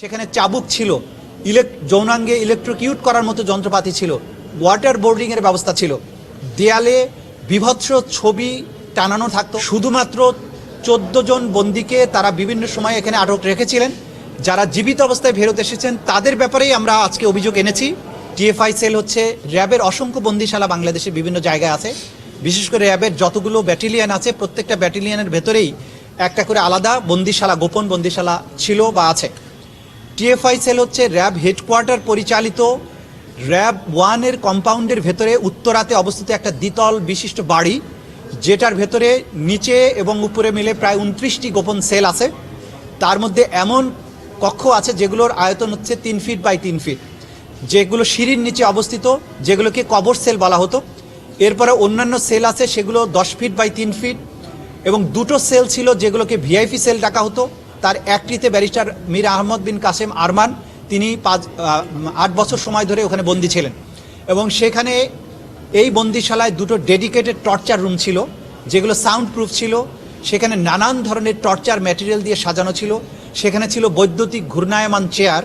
সেখানে চাবুক ছিল, যৌনাঙ্গে ইলেকট্রোকিউট করার মতো যন্ত্রপাতি ছিল, ওয়াটার বোর্ডিং এর ব্যবস্থা ছিল, দেয়ালে বিভৎস ছবি টানানো থাকতো। শুধুমাত্র 14 জন বন্দীকে তারা বিভিন্ন সময় এখানে আটক রেখেছিলেন। যারা জীবিত অবস্থায় ফেরত এসেছেন তাদের ব্যাপারেই আমরা আজকে অভিযোগ এনেছি। টিএফআই সেল হচ্ছে র্যাবের অসংখ্য বন্দিশালা বাংলাদেশের বিভিন্ন জায়গায় আছে। বিশেষ করে র্যাবের যতগুলো ব্যাটালিয়ন আছে প্রত্যেকটা ব্যাটালিয়নের ভেতরেই একটা করে আলাদা বন্দিশালা, গোপন বন্দিশালা ছিল বা আছে। টিএফআই সেল হচ্ছে র্যাব হেডকোয়ার্টার পরিচালিত র্যাব 1 এর কম্পাউন্ডের ভেতরে উত্তরাতে অবস্থিত একটা দ্বিতল বিশিষ্ট বাড়ি, যেটার ভেতরে নিচে এবং উপরে মিলে প্রায় 29টি গোপন সেল আছে। তার মধ্যে এমন কক্ষ আছে যেগুলোর আয়তন হচ্ছে 3 ফিট বাই 3 ফিট, যেগুলো সিঁড়ির নিচে অবস্থিত, যেগুলোকে কবর সেল বলা হতো। এরপরে অন্যান্য সেল আছে সেগুলো 10 ফিট বাই 3 ফিট, এবং দুটো সেল ছিল যেগুলোকে ভিআইপি সেল ডাকা হতো। তার একটিতে ব্যারিস্টার মীর আহমদ বিন কাসেম আরমান, তিনি 8 বছর সময় ধরে ওখানে বন্দী ছিলেন। এবং সেখানে এই বন্দিশালায় দুটো ডেডিকেটেড টর্চার রুম ছিল যেগুলো সাউন্ড প্রুফ ছিল। সেখানে নানান ধরনের টর্চার ম্যাটেরিয়াল দিয়ে সাজানো ছিল। সেখানে ছিল বৈদ্যুতিক ঘূর্ণায়মান চেয়ার,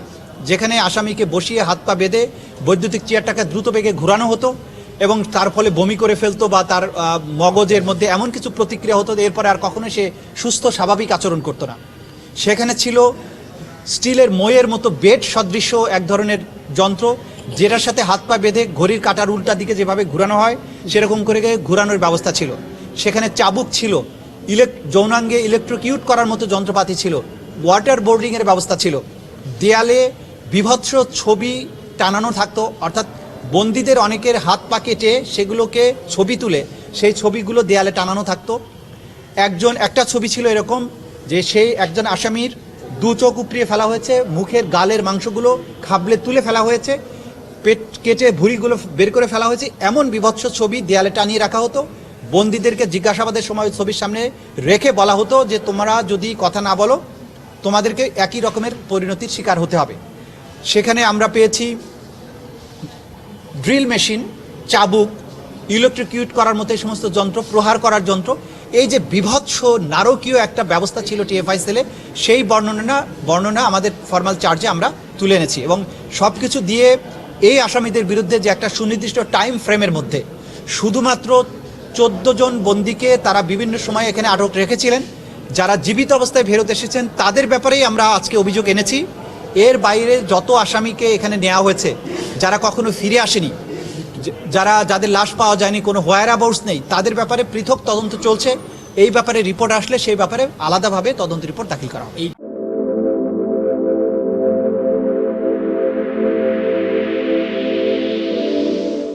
যেখানে আসামিকে বসিয়ে হাত পা বেঁধে বৈদ্যুতিক চেয়ারটাকে দ্রুত বেগে ঘোরানো হতো এবং তার ফলে বমি করে ফেলতো বা তার মগজের মধ্যে এমন কিছু প্রতিক্রিয়া হতো এরপরে আর কখনো সে সুস্থ স্বাভাবিক আচরণ করতো না। সেখানে ছিল স্টিলের মইয়ের মতো বেড সদৃশ এক ধরনের যন্ত্র, যেটার সাথে হাত পা বেঁধে ঘড়ির কাঁটার উল্টা দিকে যেভাবে ঘোরানো হয় সেরকম করে ঘোরানোর ব্যবস্থা ছিল। সেখানে চাবুক ছিল, যৌনাঙ্গে ইলেকট্রোকিউট করার মতো যন্ত্রপাতি ছিল, ওয়াটার বোর্ডিং এর ব্যবস্থা ছিল, দেয়ালে বিভৎস ছবি টানানো থাকতো। অর্থাৎ বন্দীদের অনেকের হাত পা কেটে সেগুলোকে ছবি তুলে সেই ছবিগুলো দেয়ালে টানানো থাকতো। একটা ছবি ছিল এরকম যে সেই একজন আসামির 2 চোখ উপড়িয়ে ফেলা হয়েছে, মুখের গালের মাংসগুলো খাবলে তুলে ফেলা হয়েছে, পেট কেটে ভুঁড়িগুলো বের করে ফেলা হয়েছে। এমন বিভৎস ছবি দেয়ালে টানিয়ে রাখা হতো। বন্দীদেরকে জিজ্ঞাসাবাদের সময় ছবির সামনে রেখে বলা হতো যে তোমরা যদি কথা না বলো তোমাদেরকে একই রকমের পরিণতির শিকার হতে হবে। সেখানে আমরা পেয়েছি ড্রিল মেশিন, চাবুক, ইলেকট্রোকিউট করার মতো এই সমস্ত যন্ত্র, প্রহার করার যন্ত্র। এই যে বিভৎস নারকীয় একটা ব্যবস্থা ছিল টিএফআই সেলে, সেই বর্ণনা আমাদের ফর্মাল চার্জে আমরা তুলে এনেছি। এবং সব কিছু দিয়ে এই আসামিদের বিরুদ্ধে যে একটা সুনির্দিষ্ট টাইম ফ্রেমের মধ্যে শুধুমাত্র 14 জন বন্দীকে তারা বিভিন্ন সময় এখানে আটক রেখেছিলেন। যারা জীবিত অবস্থায় ফেরত এসেছেন তাদের ব্যাপারেই আমরা আজকে অভিযোগ এনেছি। এর বাইরে যত আসামিকে এখানে নেওয়া হয়েছে, যারা কখনো ফিরে আসেনি, যাদের লাশ পাওয়া যায়নি, কোনো হোয়ার অ্যাবাউটস নেই, তাদের ব্যাপারে পৃথক তদন্ত চলছে। এই ব্যাপারে রিপোর্ট আসলে সেই ব্যাপারে আলাদাভাবে তদন্ত রিপোর্ট দাখিল করা হবে।